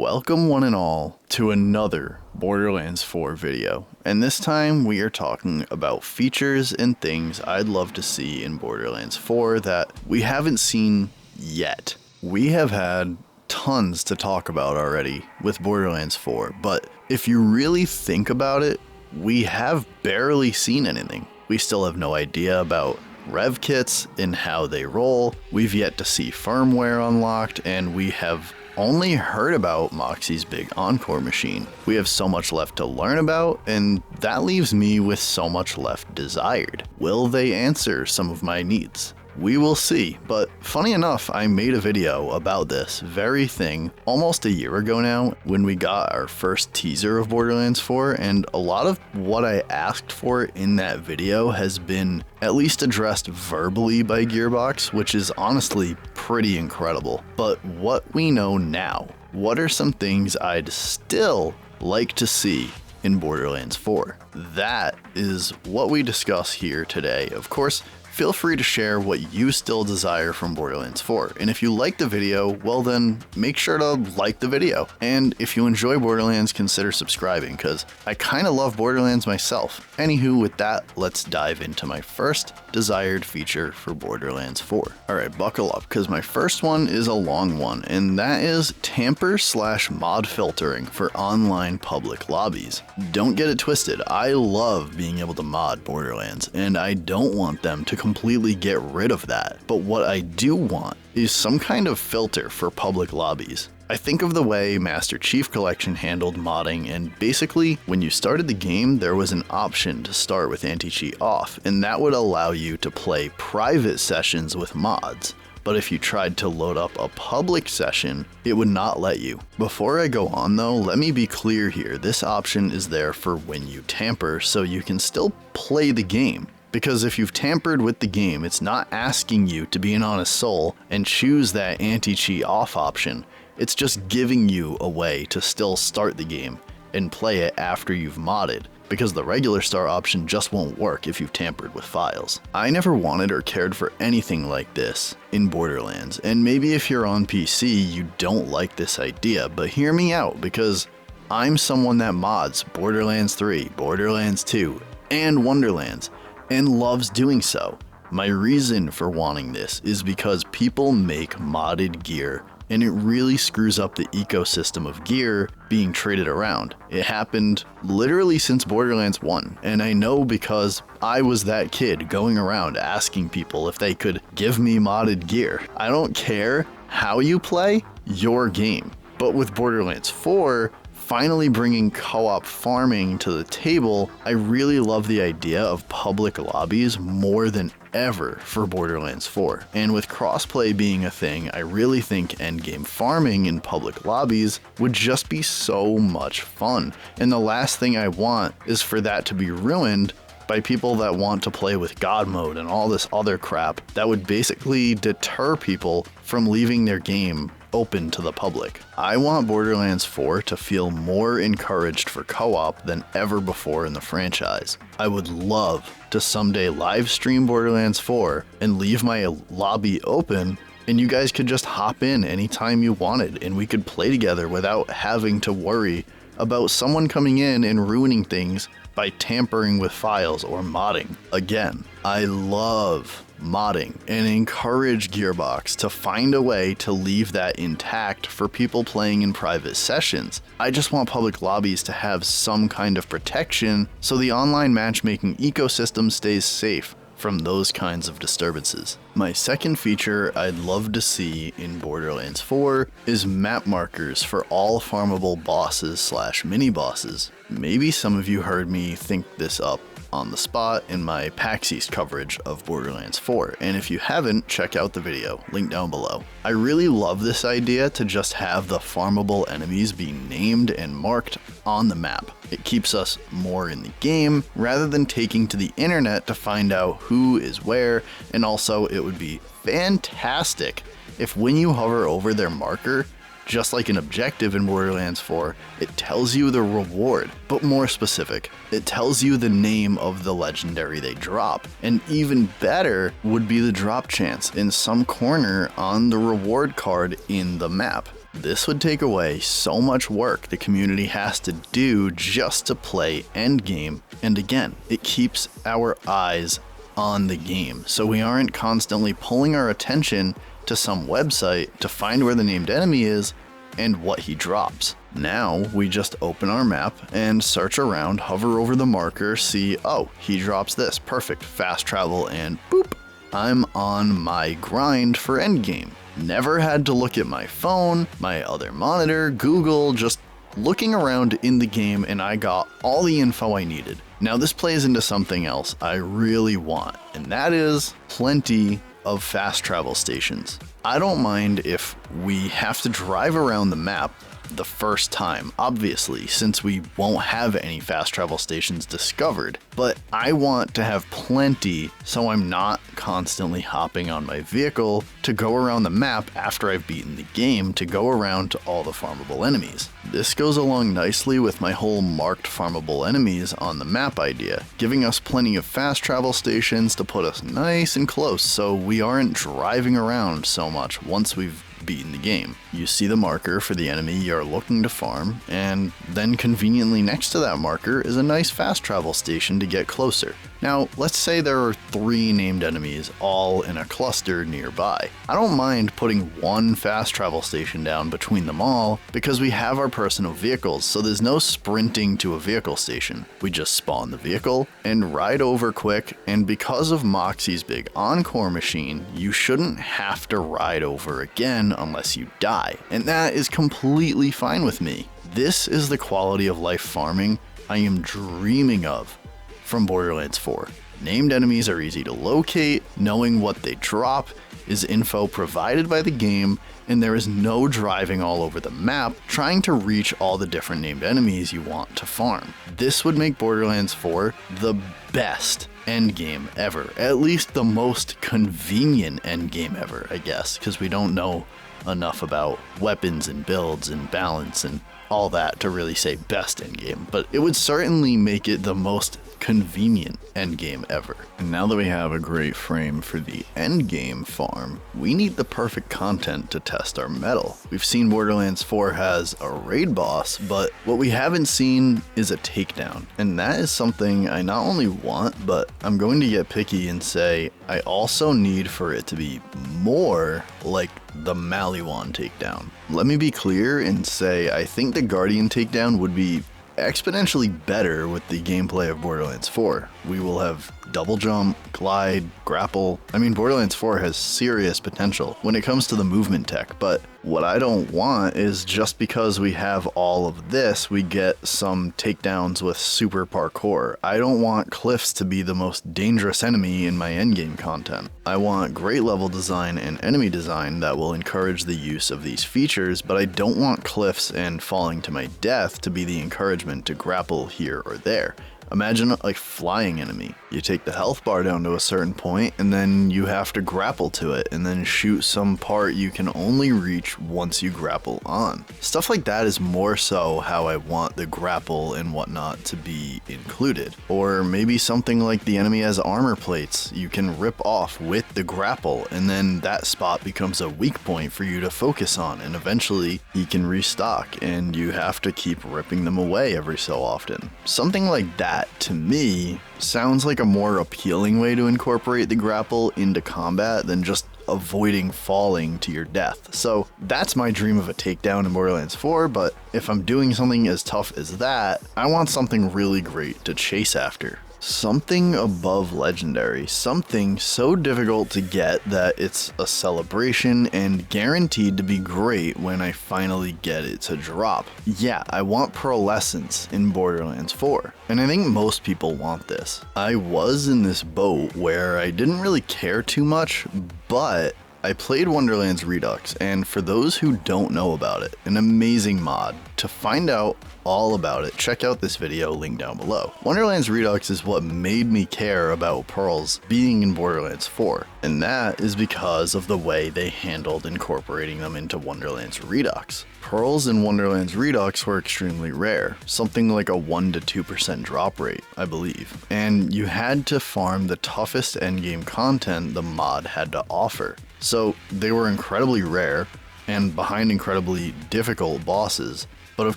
Welcome one and all to another Borderlands 4 video, and this time we are talking about features and things I'd love to see in Borderlands 4 that we haven't seen yet. We have had tons to talk about already with Borderlands 4, but if you really think about it, we have barely seen anything. We still have no idea about rev kits and how they roll. We've yet to see firmware unlocked, and we have only heard about Moxxi's big Encore machine. We have so much left to learn about, and that leaves me with so much left desired. Will they answer some of my needs? We will see, but funny enough, I made a video about this very thing almost a year ago now when we got our first teaser of Borderlands 4, and a lot of what I asked for in that video has been at least addressed verbally by Gearbox, which is honestly pretty incredible. But what we know now, what are some things I'd still like to see in Borderlands 4? That is what we discuss here today. Of course, feel free to share what you still desire from Borderlands 4. And if you like the video, well then make sure to like the video. And if you enjoy Borderlands, consider subscribing, because I kind of love Borderlands myself. Anywho, with that, let's dive into my first desired feature for Borderlands 4. Alright, buckle up, because my first one is a long one, and that is tamper/mod filtering for online public lobbies. Don't get it twisted, I love being able to mod Borderlands, and I don't want them to completely get rid of that. But what I do want is some kind of filter for public lobbies. I think of the way Master Chief Collection handled modding, and basically when you started the game there was an option to start with anti-cheat off, and that would allow you to play private sessions with mods. But if you tried to load up a public session, it would not let you. Before I go on though, let me be clear here, this option is there for when you tamper, so you can still play the game. Because if you've tampered with the game, it's not asking you to be an honest soul and choose that anti-cheat off option. It's just giving you a way to still start the game and play it after you've modded, because the regular start option just won't work if you've tampered with files. I never wanted or cared for anything like this in Borderlands, and maybe if you're on PC you don't like this idea, but hear me out, because I'm someone that mods Borderlands 3, Borderlands 2, and Wonderlands, and loves doing so. My reason for wanting this is because people make modded gear, and it really screws up the ecosystem of gear being traded around. It happened literally since Borderlands 1, and I know because I was that kid going around asking people if they could give me modded gear. I don't care how you play your game. But with Borderlands 4, finally bringing co-op farming to the table, I really love the idea of public lobbies more than ever for Borderlands 4. And with crossplay being a thing, I really think endgame farming in public lobbies would just be so much fun. And the last thing I want is for that to be ruined by people that want to play with God mode and all this other crap that would basically deter people from leaving their game open to the public. I want Borderlands 4 to feel more encouraged for co-op than ever before in the franchise. I would love to someday live stream Borderlands 4 and leave my lobby open, and you guys could just hop in anytime you wanted and we could play together without having to worry about someone coming in and ruining things by tampering with files or modding. Again, I love modding and encourage Gearbox to find a way to leave that intact for people playing in private sessions. I just want public lobbies to have some kind of protection so the online matchmaking ecosystem stays safe from those kinds of disturbances. My second feature I'd love to see in Borderlands 4 is map markers for all farmable bosses/mini bosses. Maybe some of you heard me think this up on the spot in my PAX East coverage of Borderlands 4, and if you haven't, check out the video, link down below. I really love this idea to just have the farmable enemies be named and marked on the map. It keeps us more in the game rather than taking to the internet to find out who is where, and also it would be fantastic if when you hover over their marker, just like an objective in Borderlands 4, it tells you the reward, but more specific, it tells you the name of the legendary they drop. And even better would be the drop chance in some corner on the reward card in the map. This would take away so much work the community has to do just to play endgame, and again, it keeps our eyes on the game, so we aren't constantly pulling our attention to some website to find where the named enemy is and what he drops. Now we just open our map and search around, hover over the marker, see, oh, he drops this, perfect, fast travel, and boop, I'm on my grind for endgame. Never had to look at my phone, my other monitor, Google, just looking around in the game, and I got all the info I needed. Now this plays into something else I really want, and that is plenty of fast travel stations. I don't mind if we have to drive around the map the first time, obviously, since we won't have any fast travel stations discovered, but I want to have plenty so I'm not constantly hopping on my vehicle to go around the map after I've beaten the game to go around to all the farmable enemies. This goes along nicely with my whole marked farmable enemies on the map idea, giving us plenty of fast travel stations to put us nice and close so we aren't driving around so much once we've beaten the game. You see the marker for the enemy you're looking to farm, and then conveniently next to that marker is a nice fast travel station to get closer. Now, let's say there are 3 named enemies all in a cluster nearby. I don't mind putting one fast travel station down between them all because we have our personal vehicles, so there's no sprinting to a vehicle station. We just spawn the vehicle and ride over quick, and because of Moxie's big encore machine, you shouldn't have to ride over again unless you die, and that is completely fine with me. This is the quality of life farming I am dreaming of from Borderlands 4. Named enemies are easy to locate, knowing what they drop is info provided by the game, and there is no driving all over the map trying to reach all the different named enemies you want to farm. This would make Borderlands 4 the best endgame ever, at least the most convenient endgame ever, I guess, because we don't know enough about weapons and builds and balance and all that to really say best endgame, but it would certainly make it the most convenient endgame ever. And now that we have a great frame for the endgame farm, we need the perfect content to test our metal. We've seen Borderlands 4 has a raid boss, but what we haven't seen is a takedown. And that is something I not only want, but I'm going to get picky and say I also need for it to be more like the Maliwan takedown. Let me be clear and say I think the Guardian takedown would be exponentially better with the gameplay of Borderlands 4. We will have double jump, glide, grapple. I mean, Borderlands 4 has serious potential when it comes to the movement tech, but what I don't want is just because we have all of this, we get some takedowns with super parkour. I don't want cliffs to be the most dangerous enemy in my endgame content. I want great level design and enemy design that will encourage the use of these features, but I don't want cliffs and falling to my death to be the encouragement to grapple here or there. Imagine a flying enemy. You take the health bar down to a certain point and then you have to grapple to it and then shoot some part you can only reach once you grapple on. Stuff like that is more so how I want the grapple and whatnot to be included. Or maybe something like the enemy has armor plates you can rip off with the grapple, and then that spot becomes a weak point for you to focus on, and eventually he can restock and you have to keep ripping them away every so often. Something like that, to me, sounds like a more appealing way to incorporate the grapple into combat than just avoiding falling to your death. So that's my dream of a takedown in Borderlands 4, but if I'm doing something as tough as that, I want something really great to chase after. Something above legendary, something so difficult to get that it's a celebration and guaranteed to be great when I finally get it to drop. Yeah, I want pearlescence in Borderlands 4, and I think most people want this. I was in this boat where I didn't really care too much, but I played Wonderlands Redux, and for those who don't know about it, an amazing mod. To find out all about it, check out this video, link down below. Wonderlands Redux is what made me care about pearls being in Borderlands 4, and that is because of the way they handled incorporating them into Wonderlands Redux. Pearls in Wonderlands Redux were extremely rare, something like a 1 to 2% drop rate, I believe, and you had to farm the toughest endgame content the mod had to offer. So they were incredibly rare, and behind incredibly difficult bosses. But of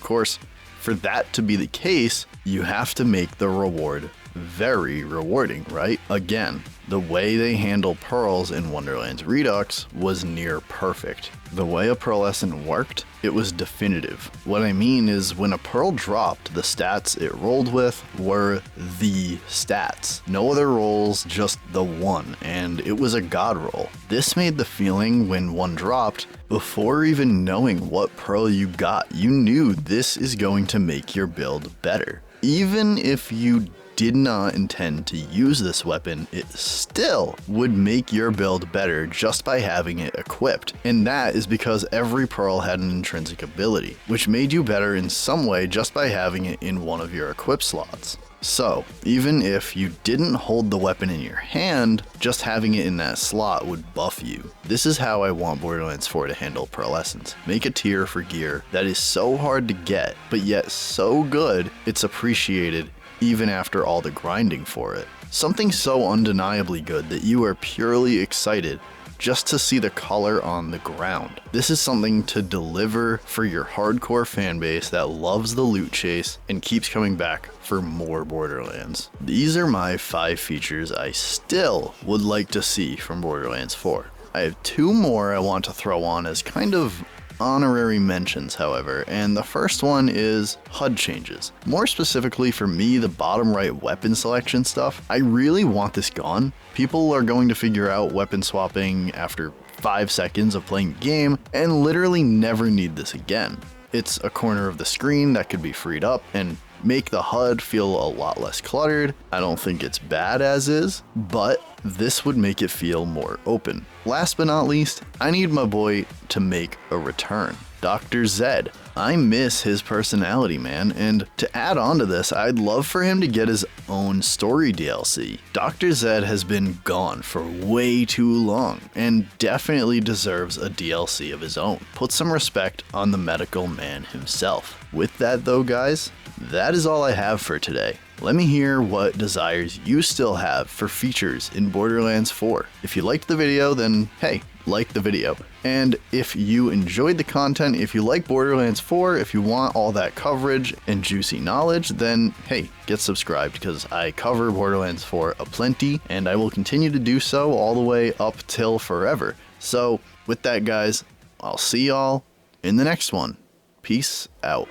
course, for that to be the case, you have to make the reward very rewarding, right? Again, the way they handle pearls in Wonderlands Redux was near perfect. The way a pearlescent worked, it was definitive. What I mean is when a pearl dropped, the stats it rolled with were the stats. No other rolls, just the one, and it was a god roll. This made the feeling when one dropped, before even knowing what pearl you got, you knew this is going to make your build better. Even if you did not intend to use this weapon, it still would make your build better just by having it equipped. And that is because every pearl had an intrinsic ability, which made you better in some way just by having it in one of your equip slots. So, even if you didn't hold the weapon in your hand, just having it in that slot would buff you. This is how I want Borderlands 4 to handle pearlescence. Make a tier for gear that is so hard to get, but yet so good, it's appreciated even after all the grinding for it. Something so undeniably good that you are purely excited just to see the color on the ground. This is something to deliver for your hardcore fanbase that loves the loot chase and keeps coming back for more Borderlands. These are my 5 features I still would like to see from Borderlands 4. I have 2 more I want to throw on as kind of honorary mentions, however, and the first one is HUD changes. More specifically for me, the bottom right weapon selection stuff. I really want this gone. People are going to figure out weapon swapping after 5 seconds of playing the game and literally never need this again. It's a corner of the screen that could be freed up and make the HUD feel a lot less cluttered. I don't think it's bad as is, but this would make it feel more open. Last but not least, I need my boy to make a return. Dr. Zed. I miss his personality, man, and to add on to this, I'd love for him to get his own story DLC. Dr. Zed has been gone for way too long, and definitely deserves a DLC of his own. Put some respect on the medical man himself. With that though, guys, that is all I have for today. Let me hear what desires you still have for features in Borderlands 4. If you liked the video, then hey, like the video. And if you enjoyed the content, if you like Borderlands 4, if you want all that coverage and juicy knowledge, then hey, get subscribed because I cover Borderlands 4 aplenty and I will continue to do so all the way up till forever. So with that, guys, I'll see y'all in the next one. Peace out.